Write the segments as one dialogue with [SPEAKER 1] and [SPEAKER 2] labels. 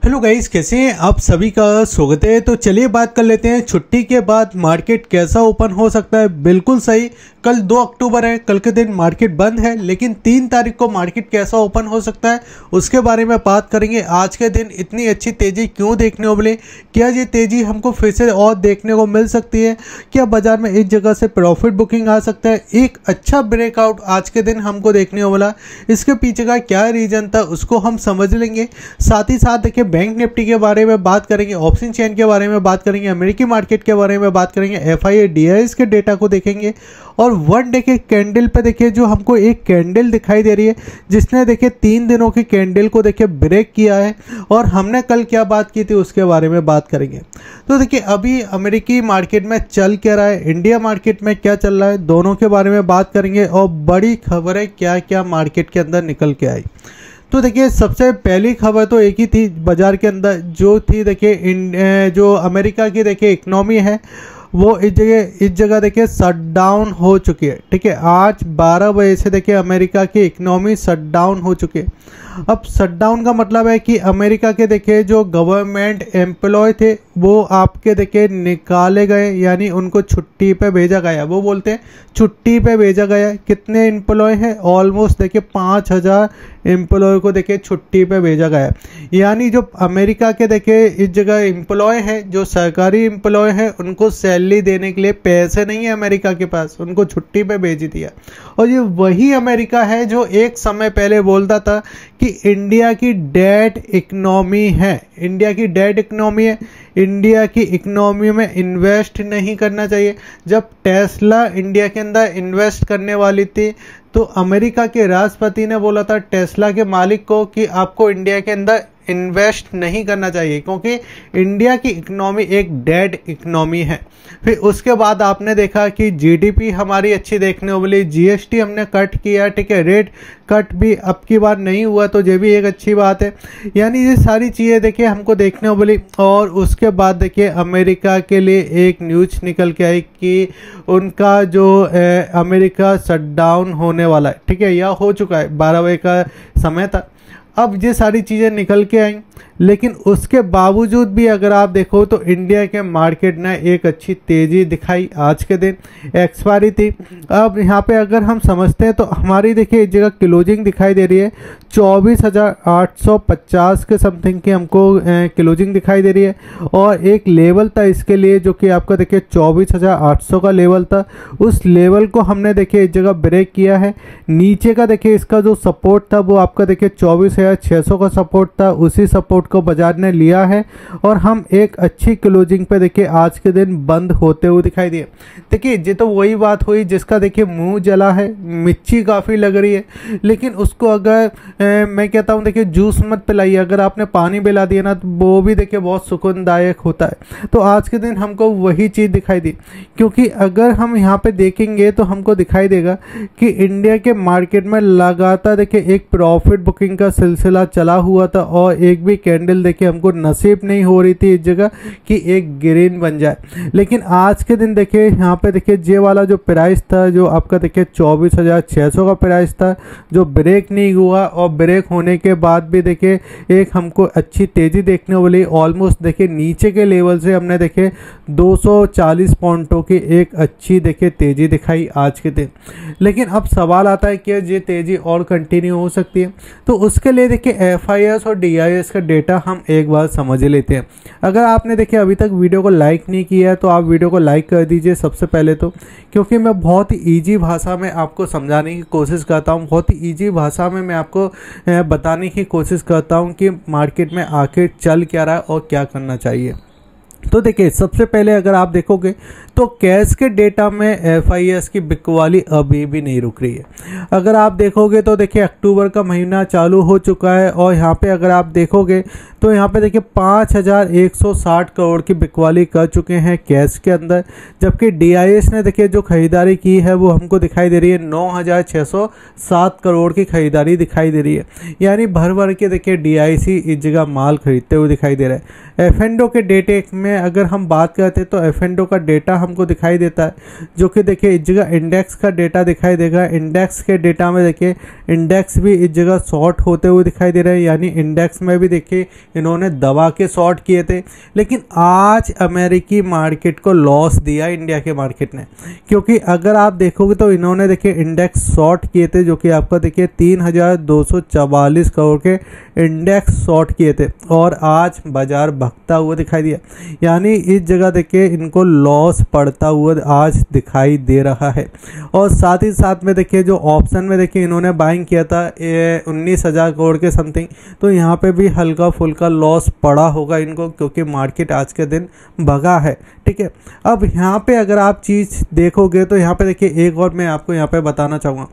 [SPEAKER 1] Hello guys, कैसे हैं आप? सभी का स्वागत है। तो चलिए बात कर लेते हैं छुट्टी के बाद मार्केट कैसा ओपन हो सकता है। बिल्कुल सही, कल 2 अक्टूबर है, कल के दिन मार्केट बंद है, लेकिन 3 तारीख को मार्केट कैसा ओपन हो सकता है उसके बारे में बात करेंगे। आज के दिन इतनी अच्छी तेज़ी क्यों देखने को मिली, क्या ये तेज़ी हमको फिर से और देखने को मिल सकती है, क्या बाजार में इस जगह से प्रॉफिट बुकिंग आ सकता है। एक अच्छा ब्रेकआउट आज के दिन हमको देखने को मिला, इसके पीछे का क्या रीज़न था उसको हम समझ लेंगे। साथ ही साथ देखिए बैंक निफ्टी के बारे में बात करेंगे, ऑप्शन चेन के बारे में बात करेंगे, अमेरिकी मार्केट के बारे में बात करेंगे, एफआईआई डीआईएस के डेटा को देखेंगे और वन डे के कैंडल पे देखिए जो हमको एक कैंडल दिखाई दे रही है जिसने देखिए 3 दिनों की कैंडल को देखिए ब्रेक किया है और हमने कल क्या बात की थी उसके बारे में बात करेंगे। तो देखिए अभी अमेरिकी मार्केट में चल क्या रहा है, इंडिया मार्केट में क्या चल रहा है, दोनों के बारे में बात करेंगे और बड़ी खबरें क्या क्या मार्केट के अंदर निकल के आई। तो देखिए सबसे पहली खबर तो एक ही थी बाजार के अंदर जो थी, देखिए जो अमेरिका की देखिए इकनॉमी है वो इस जगह देखिए शट डाउन हो चुकी है। ठीक है, आज 12 बजे से देखिए अमेरिका की इकनॉमी शट डाउन हो चुकी है। अब शट डाउन का मतलब है कि अमेरिका के देखिए जो गवर्नमेंट एम्प्लॉय थे वो आपके देखिए निकाले गए, यानी उनको छुट्टी पे भेजा गया। वो बोलते हैं छुट्टी पे भेजा गया। कितने एम्प्लॉय हैं? ऑलमोस्ट देखिए 5000 एम्प्लॉय को देखिए छुट्टी पे भेजा गया। यानी जो अमेरिका के देखिए इस जगह एम्प्लॉय हैं, जो सरकारी एम्प्लॉय हैं, उनको सैलरी देने के लिए पैसे नहीं है अमेरिका के पास, उनको छुट्टी पे भेज दिया। और ये वही अमेरिका है जो एक समय पहले बोलता था कि इंडिया की डेड इकोनॉमी है, इंडिया की डेड इकोनॉमी है, इंडिया की इकोनॉमी में इन्वेस्ट नहीं करना चाहिए। जब टेस्ला इंडिया के अंदर इन्वेस्ट करने वाली थी तो अमेरिका के राष्ट्रपति ने बोला था टेस्ला के मालिक को कि आपको इंडिया के अंदर इन्वेस्ट नहीं करना चाहिए क्योंकि इंडिया की इकोनॉमी एक डेड इकोनॉमी है। फिर उसके बाद आपने देखा कि जीडीपी हमारी अच्छी देखने को मिली, जीएसटी हमने कट किया, ठीक है, रेट कट भी अब की बार नहीं हुआ तो ये भी एक अच्छी बात है। यानी ये सारी चीज़ें देखिए हमको देखने को मिली। और उसके बाद देखिए अमेरिका के लिए एक न्यूज़ निकल के आई कि उनका जो अमेरिका शट डाउन होने वाला है, ठीक है, या हो चुका है, 12 बजे का समय था। अब ये सारी चीज़ें निकल के आई, लेकिन उसके बावजूद भी अगर आप देखो तो इंडिया के मार्केट ने एक अच्छी तेज़ी दिखाई। आज के दिन एक्सपायरी थी। अब यहाँ पे अगर हम समझते हैं तो हमारी देखिए इस जगह क्लोजिंग दिखाई दे रही है 24,850 के समथिंग की हमको क्लोजिंग दिखाई दे रही है। और एक लेवल था इसके लिए जो कि आपका देखिए 24,800 का लेवल था, उस लेवल को हमने देखिए इस जगह ब्रेक किया है। नीचे का देखिए इसका जो सपोर्ट था वो आपका देखिए 24,600 का सपोर्ट था, उसी सपोर्ट को बाजार ने लिया है और हम एक अच्छी क्लोजिंग पे देखिए आज के दिन बंद होते हुए दिखाई दिए। देखिए ये तो वही बात हुई जिसका देखिए मुंह जला है, मिर्ची काफ़ी लग रही है, लेकिन उसको अगर मैं कहता हूँ देखिए जूस मत पिलाइए, अगर आपने पानी पिला दिया ना तो वो भी देखिए बहुत सुकूनदायक होता है। तो आज के दिन हमको वही चीज़ दिखाई दी, क्योंकि अगर हम यहाँ पे देखेंगे तो हमको दिखाई देगा कि इंडिया के मार्केट में लगातार देखिए एक प्रॉफिट बुकिंग का सिलसिला चला हुआ था और एक भी कैंडल देखिए हमको नसीब नहीं हो रही थी इस जगह कि एक ग्रीन बन जाए। लेकिन आज के दिन देखिए यहाँ पे देखिए जे वाला जो प्राइस था जो आपका देखिए 24,600 का प्राइस था जो ब्रेक नहीं हुआ, और ब्रेक होने के बाद भी देखिए एक हमको अच्छी तेज़ी देखने को मिली। ऑलमोस्ट देखिए नीचे के लेवल से हमने देखिए 240 पॉइंटों की एक अच्छी देखिए तेज़ी दिखाई आज के दिन। लेकिन अब सवाल आता है कि ये तेज़ी और कंटिन्यू हो सकती है, तो उसके लिए देखिए एफआईआई और डीआईएस का डेटा हम एक बार समझ लेते हैं। अगर आपने देखिए अभी तक वीडियो को लाइक नहीं किया है तो आप वीडियो को लाइक कर दीजिए सबसे पहले तो, क्योंकि मैं बहुत ही ईजी भाषा में आपको समझाने की कोशिश करता हूँ, बहुत ही ईजी भाषा में मैं आपको बताने की कोशिश करता हूँ कि मार्केट में आखिर चल क्या रहा है और क्या करना चाहिए। तो देखिए सबसे पहले अगर आप देखोगे तो कैश के डेटा में एफआईएस की बिकवाली अभी भी नहीं रुक रही है। अगर आप देखोगे तो देखिए अक्टूबर का महीना चालू हो चुका है और यहाँ पे अगर आप देखोगे तो यहाँ पे देखिए 5,160 करोड़ की बिकवाली कर चुके हैं कैश के अंदर, जबकि डीआईएस ने देखिए जो खरीदारी की है वो हमको दिखाई दे रही है 9,607 करोड़ की खरीदारी दिखाई दे रही है। यानी भर भर के देखिए डीआईसी इस जगह माल खरीदते हुए दिखाई दे रहा है। F&O के डेटे में अगर हम बात करते हैं तो F&O का डेटा हमको दिखाई देता है, जो कि देखिए इस जगह इंडेक्स का डेटा दिखाई देगा। इंडेक्स के डेटा में देखिए इंडेक्स भी इस जगह शॉर्ट होते हुए दिखाई दे रहे हैं, यानी इंडेक्स में भी देखिए इन्होंने दबा के शॉर्ट किए थे। लेकिन आज अमेरिकी मार्केट को लॉस दिया इंडिया के मार्केट ने, क्योंकि अगर आप देखोगे तो इन्होंने देखिए इंडेक्स शॉर्ट किए थे, जो कि आपका देखिए 3244 करोड़ के इंडेक्स शॉर्ट किए थे और आज बाजार भगता हुआ दिखाई दिया। यानी इस जगह देखिए इनको लॉस पड़ता हुआ आज दिखाई दे रहा है। और साथ ही साथ में देखिए जो ऑप्शन में देखिए इन्होंने बाइंग किया था 19,000 करोड़ के समथिंग, तो यहाँ पे भी हल्का फुल्का लॉस पड़ा होगा इनको, क्योंकि मार्केट आज के दिन भगा है। ठीक है, अब यहाँ पे अगर आप चीज़ देखोगे तो यहाँ पे देखिए एक और मैं आपको यहाँ पे बताना चाहूँगा।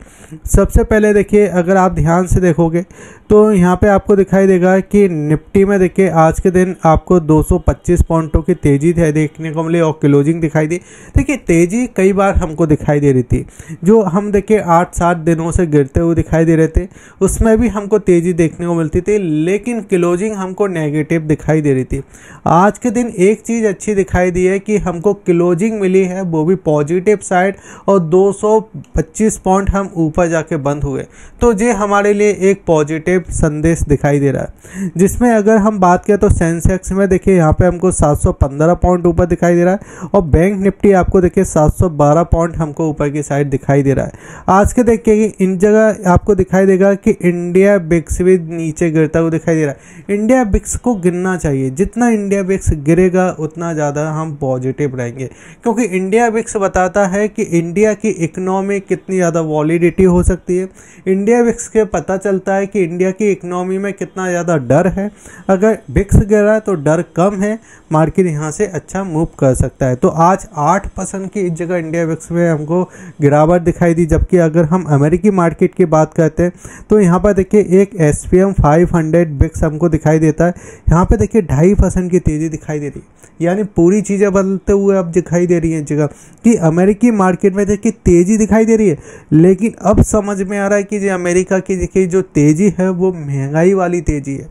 [SPEAKER 1] सबसे पहले देखिए अगर आप ध्यान से देखोगे तो यहाँ पे आपको दिखाई देगा कि निफ्टी में देखिए आज के दिन आपको 225 पॉइंटों की तेज़ी देखने को मिली और क्लोजिंग दिखाई दी। देखिए तेज़ी कई बार हमको दिखाई दे रही थी, जो हम देखिए 8-7 दिनों से गिरते हुए दिखाई दे रहे थे, उसमें भी हमको तेज़ी देखने को मिलती थी, लेकिन क्लोजिंग हमको नेगेटिव दिखाई दे रही थी। आज के दिन एक चीज़ अच्छी दिखाई दी है कि हमको क्लोजिंग मिली है, वो भी पॉजिटिव साइड, और 225 पॉइंट हम ऊपर जाके बंद हुए, तो ये हमारे लिए एक पॉजिटिव संदेश दिखाई दे रहा है। जिसमें अगर हम बात करें तो सेंसेक्स में देखिए यहाँ पे हमको 715 पॉइंट ऊपर दिखाई दे रहा है और बैंक निफ्टी आपको देखिए 712 पॉइंट हमको ऊपर की साइड दिखाई दे रहा है। आज के देखिए इन जगह आपको दिखाई देगा कि इंडिया बिक्स भी नीचे गिरता हुआ दिखाई दे रहा है। इंडिया बिक्स को गिरना चाहिए, जितना इंडिया बिक्स गिरेगा उतना ज़्यादा हम पॉजिटिव रहेंगे, क्योंकि इंडिया बिक्स बताता है कि इंडिया की इकोनॉमी कितनी ज़्यादा वॉलिडिटी हो सकती है। इंडिया बिक्स के पता चलता है कि इंडिया की इकोनॉमी में कितना ज़्यादा डर है। अगर बिक्स गिरा तो डर कम है, मार्केट यहाँ से अच्छा मूव कर सकता है। तो आज 8% की इस जगह इंडिया बिक्स में हमको गिरावट दिखाई दी। जबकि अगर हम अमेरिकी मार्केट की बात करते हैं तो यहाँ पर देखिए एक SPM 500 बिक्स हमको दिखाई देता है। यहाँ पे देखिए 2.5% की तेज़ी दिखाई दे रही है, यानी पूरी चीज़ें बदलते हुए अब दिखाई दे रही हैं जगह कि अमेरिकी मार्केट में देखिए तेज़ी दिखाई दे रही है। लेकिन अब समझ में आ रहा है कि जो अमेरिका की देखिए जो तेज़ी है वो महंगाई वाली तेज़ी है।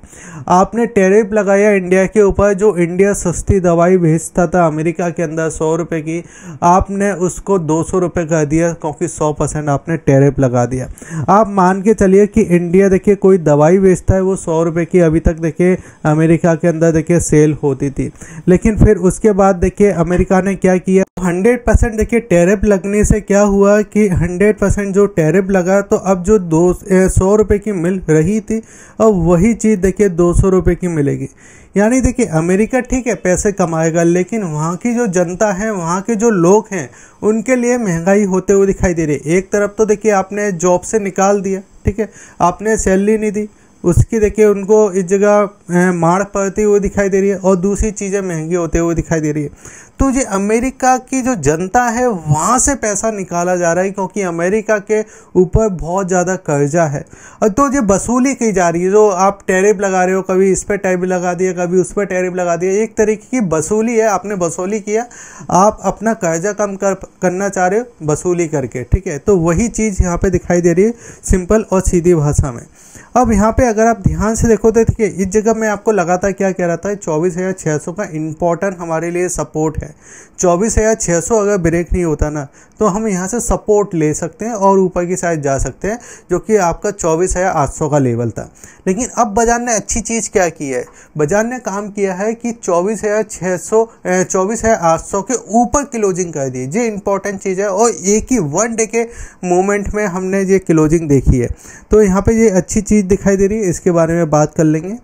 [SPEAKER 1] आपने टैरिफ लगाया इंडिया के ऊपर, जो इंडिया सस्ती दवाई भेजता था अमेरिका के अंदर 100 रुपये की, आपने उसको 200 रुपये कर दिया, क्योंकि 100% आपने टैरिफ लगा दिया। आप मान के चलिए कि इंडिया देखिए कोई दवाई बेचता है वो 100 रुपये की अभी तक देखिए अमेरिका के अंदर देखिए सेल होती थी, लेकिन फिर उसके बाद देखिए अमेरिका ने क्या किया, 100% देखिए टैरिफ लगने से क्या हुआ कि 100% जो टैरिफ लगा, तो अब जो 100 रुपये की मिल रही थी अब वही चीज़ देखिए 200 रुपये की मिलेगी। यानी देखिए अमेरिका ठीक है पैसे कमाएगा, लेकिन वहाँ की जो जनता है, वहाँ के जो लोग हैं, उनके लिए महंगाई होते हुए दिखाई दे रही है। एक तरफ तो देखिए आपने जॉब से निकाल दिया, ठीक है, आपने सैलरी नहीं दी, उसकी देखिए उनको इस जगह मार पड़ती हुई दिखाई दे रही है, और दूसरी चीज़ें महंगी होते हुए दिखाई दे रही है। तो ये अमेरिका की जो जनता है वहाँ से पैसा निकाला जा रहा है, क्योंकि अमेरिका के ऊपर बहुत ज़्यादा कर्जा है, और तो ये वसूली की जा रही है। जो आप टैरिफ लगा रहे हो, कभी इस पर टैरिफ लगा दिया, कभी उस पर टैरिफ लगा दिया, एक तरीके की वसूली है। आपने वसूली किया, आप अपना कर्जा कम करना चाह रहे हो वसूली करके, ठीक है। तो वही चीज़ यहाँ पे दिखाई दे रही है सिंपल और सीधी भाषा में। अब यहाँ पे अगर आप ध्यान से देखो तो देखिए इस जगह मैं आपको लगातार क्या कह रहा था, 24,600 का इम्पोर्टेंट हमारे लिए सपोर्ट है। 24,600 अगर ब्रेक नहीं होता ना, तो हम यहाँ से सपोर्ट ले सकते हैं और ऊपर की साइड जा सकते हैं, जो कि आपका 24,800 का लेवल था। लेकिन अब बाजार ने अच्छी चीज़ क्या की है, बाजार ने काम किया है कि 24,800 के ऊपर क्लोजिंग कर दी। ये इंपॉर्टेंट चीज़ है, और एक ही वन डे के मोमेंट में हमने ये क्लोजिंग देखी है, तो यहाँ पे ये अच्छी चीज़ दिखाई दे रही है। इसके बारे में बात कर लेंगे।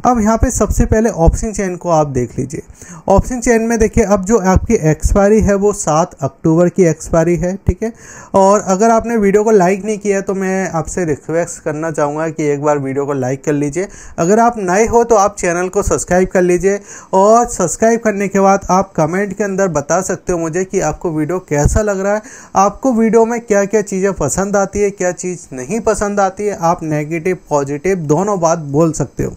[SPEAKER 1] अब यहाँ पे सबसे पहले ऑप्शन चेन को आप देख लीजिए। ऑप्शन चेन में देखिए अब जो आपकी एक्सपायरी है वो 7 अक्टूबर की एक्सपायरी है, ठीक है। और अगर आपने वीडियो को लाइक नहीं किया तो मैं आपसे रिक्वेस्ट करना चाहूँगा कि एक बार वीडियो को लाइक कर लीजिए। अगर आप नए हो तो आप चैनल को सब्सक्राइब कर लीजिए, और सब्सक्राइब करने के बाद आप कमेंट के अंदर बता सकते हो मुझे कि आपको वीडियो कैसा लग रहा है, आपको वीडियो में क्या क्या चीज़ें पसंद आती है, क्या चीज़ नहीं पसंद आती है। आप नेगेटिव पॉजिटिव दोनों बात बोल सकते हो।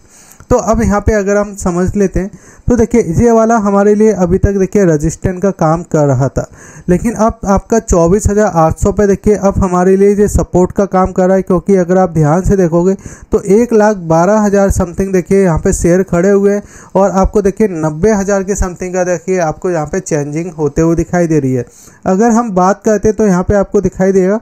[SPEAKER 1] तो अब यहाँ पे अगर हम समझ लेते हैं तो देखिए ये वाला हमारे लिए अभी तक देखिए रेजिस्टेंस का काम कर रहा था, लेकिन अब आपका 24,800 पे देखिए अब हमारे लिए ये सपोर्ट का काम कर रहा है, क्योंकि अगर आप ध्यान से देखोगे तो 1,12,000 समथिंग देखिए यहाँ पे शेयर खड़े हुए हैं और आपको देखिए 90,000 के समथिंग का देखिए आपको यहाँ पे चेंजिंग होते हुए दिखाई दे रही है। अगर हम बात करते हैं तो यहाँ पे आपको दिखाई देगा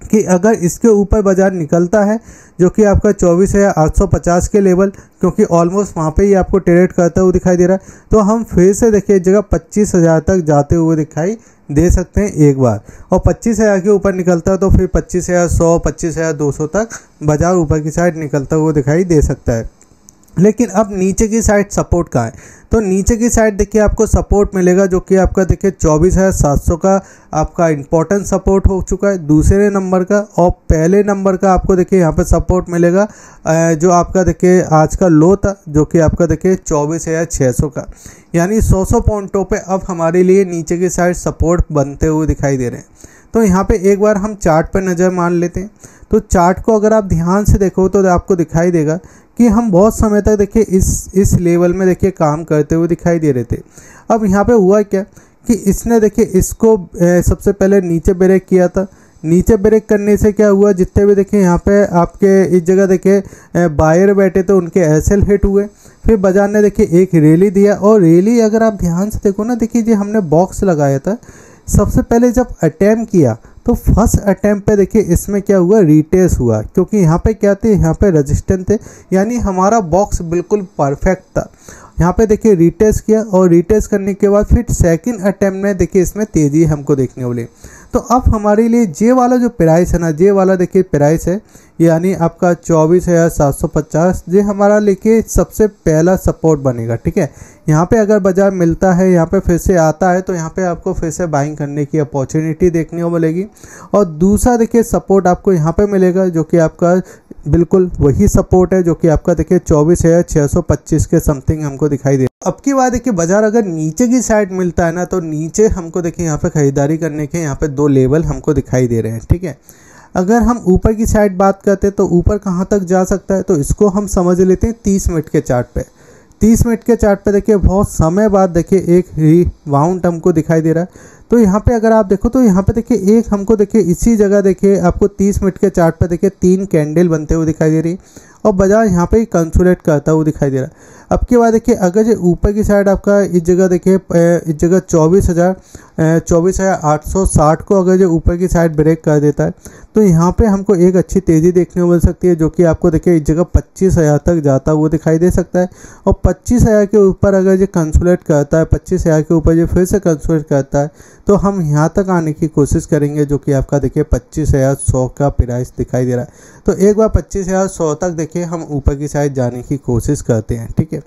[SPEAKER 1] कि अगर इसके ऊपर बाजार निकलता है जो कि आपका 24,850 के लेवल, क्योंकि ऑलमोस्ट वहाँ पे ही आपको ट्रेड करता हुआ दिखाई दे रहा है, तो हम फिर से देखिए जगह 25,000 तक जाते हुए दिखाई दे सकते हैं एक बार, और 25,000 के ऊपर निकलता है तो फिर 25,100 25,200 तक बाजार ऊपर की साइड निकलता हुआ दिखाई दे सकता है। लेकिन अब नीचे की साइड सपोर्ट का है, तो नीचे की साइड देखिए आपको सपोर्ट मिलेगा जो कि आपका देखिए 24,700 का आपका इंपॉर्टेंट सपोर्ट हो चुका है दूसरे नंबर का, और पहले नंबर का आपको देखिए यहाँ पे सपोर्ट मिलेगा जो आपका देखिए आज का लो था जो कि आपका देखिए 24,600 का, यानी 100 पॉइंटों पे अब हमारे लिए नीचे की साइड सपोर्ट बनते हुए दिखाई दे रहे हैं। तो यहाँ पे एक बार हम चार्ट पर नज़र मार लेते हैं। तो चार्ट को अगर आप ध्यान से देखो तो आपको दिखाई देगा कि हम बहुत समय तक देखिए इस लेवल में देखिए काम करते हुए दिखाई दे रहे थे। अब यहाँ पे हुआ क्या कि इसने देखिए इसको सबसे पहले नीचे ब्रेक किया था। नीचे ब्रेक करने से क्या हुआ, जितने भी देखिए यहाँ पे आपके इस जगह देखिए बायर बैठे थे उनके एसएल हिट हुए, फिर बाजार ने देखिए एक रैली दिया, और रैली अगर आप ध्यान से देखो ना, देखिए जो हमने बॉक्स लगाया था सबसे पहले जब अटैम्प्ट किया तो फर्स्ट अटैम्प्ट पे देखिए इसमें क्या हुआ, रिटेस्ट हुआ, क्योंकि यहाँ पे क्या थे, यहाँ पे रेजिस्टेंस थे, यानी हमारा बॉक्स बिल्कुल परफेक्ट था। यहाँ पे देखिए रिटेस्ट किया और रिटेस्ट करने के बाद फिर सेकंड अटैम्प्ट में देखिए इसमें तेज़ी हमको देखने को मिली। तो अब हमारे लिए जे वाला जो प्राइस है ना, जे वाला देखिए प्राइस है यानी आपका 24,750, ये हमारा लेके सबसे पहला सपोर्ट बनेगा। ठीक है, यहाँ पे अगर बाजार मिलता है, यहाँ पे फिर से आता है, तो यहाँ पे आपको फिर से बाइंग करने की अपॉर्चुनिटी देखने को मिलेगी। और दूसरा देखिए सपोर्ट आपको यहाँ पे मिलेगा जो कि आपका बिल्कुल वही सपोर्ट है जो कि आपका देखिए 24,625 के समथिंग हमको दिखाई दे। अब की बात देखिए बाजार अगर नीचे की साइड मिलता है ना, तो नीचे हमको देखिए यहाँ पे खरीदारी करने के यहाँ पे 2 लेवल हमको दिखाई दे रहे हैं। ठीक है, अगर हम ऊपर की साइड बात करते हैं तो ऊपर कहाँ तक जा सकता है, तो इसको हम समझ लेते हैं 30 मिनट के चार्ट पे। 30 मिनट के चार्ट पे देखिए बहुत समय बाद देखिए एक रिबाउंड हमको दिखाई दे रहा है। तो यहाँ पे अगर आप देखो तो यहाँ पे देखिए एक हमको देखिए इसी जगह देखिए आपको 30 मिनट के चार्ट पे देखिए 3 कैंडल बनते हुए दिखाई दे रही है, और बाजार यहाँ पे कंसोलिडेट करता हुआ दिखाई दे रहा है। अब के बाद देखिए अगर ये ऊपर की साइड आपका इस जगह देखिए इस जगह 24,860 को अगर जो ऊपर की साइड ब्रेक कर देता है, तो यहाँ पे हमको एक अच्छी तेज़ी देखने को मिल सकती है जो कि आपको देखिए इस जगह 25,000 तक जाता हुआ दिखाई दे सकता है। और 25,000 के ऊपर अगर ये कंसोलिडेट करता है, 25,000 के ऊपर ये फिर से कंसोलिडेट करता है, तो हम यहाँ तक आने की कोशिश करेंगे जो कि आपका देखिए 25,100 का प्राइस दिखाई दे रहा है। तो एक बार 25,100 तक देखिए हम ऊपर की साइड जाने की कोशिश करते हैं। ठीक है,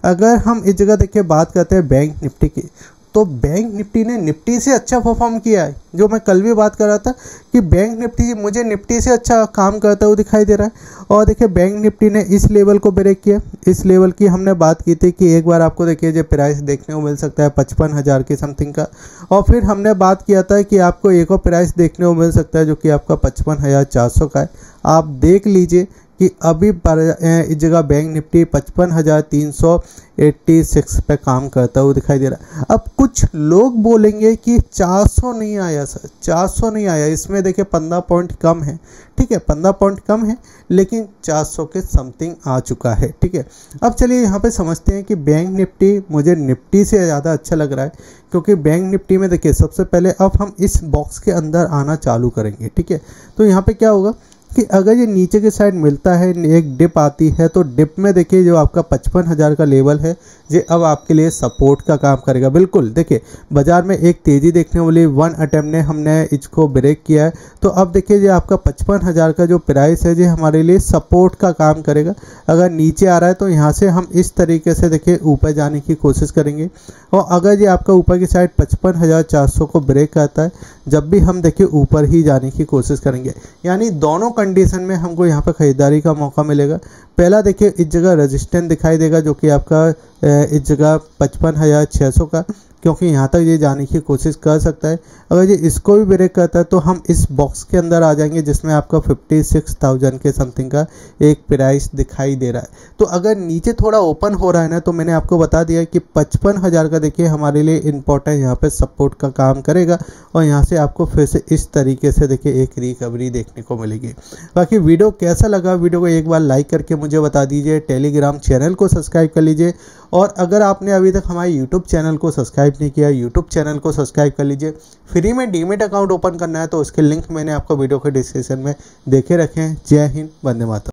[SPEAKER 1] अगर हम इस जगह देखिए बात करते हैं बैंक निफ्टी की, तो बैंक निफ्टी ने निफ्टी से अच्छा परफॉर्म किया है। जो मैं कल भी बात कर रहा था कि बैंक निफ्टी मुझे निफ्टी से अच्छा काम करता हुआ दिखाई दे रहा है। और देखिए बैंक निफ्टी ने इस लेवल को ब्रेक किया। इस लेवल की हमने बात की थी कि एक बार आपको देखिए जो प्राइस देखने को मिल सकता है 55,000 के समथिंग का, और फिर हमने बात किया था कि आपको एक और प्राइस देखने को मिल सकता है जो कि आपका 55,400 का है। आप देख लीजिए कि अभी इस जगह बैंक निफ्टी 55,386 पे काम करता हुआ दिखाई दे रहा है। अब कुछ लोग बोलेंगे कि 400 नहीं आया सर, 400 नहीं आया, इसमें देखिए 15 पॉइंट कम है। ठीक है, 15 पॉइंट कम है, लेकिन 400 के समथिंग आ चुका है। ठीक है, अब चलिए यहाँ पे समझते हैं कि बैंक निफ्टी मुझे निफ्टी से ज़्यादा अच्छा लग रहा है, क्योंकि बैंक निफ्टी में देखिए सबसे पहले अब हम इस बॉक्स के अंदर आना चालू करेंगे। ठीक है, तो यहाँ पे क्या होगा कि अगर ये नीचे की साइड मिलता है, एक डिप आती है, तो डिप में देखिए जो आपका 55,000 का लेवल है ये अब आपके लिए सपोर्ट का काम करेगा। बिल्कुल देखिए बाजार में एक तेज़ी देखने वाली 1 अटेम्प्ट ने हमने इसको ब्रेक किया है, तो अब देखिए ये आपका 55,000 का जो प्राइस है ये हमारे लिए सपोर्ट का काम करेगा। अगर नीचे आ रहा है तो यहाँ से हम इस तरीके से देखिए ऊपर जाने की कोशिश करेंगे, और अगर ये आपका ऊपर की साइड 55,400 को ब्रेक करता है, जब भी हम देखिए ऊपर ही जाने की कोशिश करेंगे। यानी दोनों कंडीशन में हमको यहाँ पर खरीदारी का मौका मिलेगा। पहला देखिए इस जगह रेजिस्टेंस दिखाई देगा जो कि आपका इस जगह 55,600 का, क्योंकि यहाँ तक ये जाने की कोशिश कर सकता है। अगर ये इसको भी ब्रेक करता है तो हम इस बॉक्स के अंदर आ जाएंगे जिसमें आपका 56,000 के समथिंग का एक प्राइस दिखाई दे रहा है। तो अगर नीचे थोड़ा ओपन हो रहा है ना, तो मैंने आपको बता दिया कि 55,000 का देखिए हमारे लिए इंपॉर्टेंट यहाँ पे सपोर्ट का काम करेगा और यहाँ से आपको फिर से इस तरीके से देखिए एक रिकवरी देखने को मिलेगी। बाकी वीडियो कैसा लगा, वीडियो को एक बार लाइक करके मुझे बता दीजिए। टेलीग्राम चैनल को सब्सक्राइब कर लीजिए और अगर आपने अभी तक हमारे यूट्यूब चैनल को सब्सक्राइब नहीं किया, यूट्यूब चैनल को सब्सक्राइब कर लीजिए। फ्री में डीमेट अकाउंट ओपन करना है तो उसके लिंक मैंने आपको वीडियो के डिस्क्रिप्शन में देखे रखे हैं। जय हिंद, वंदे मातरम।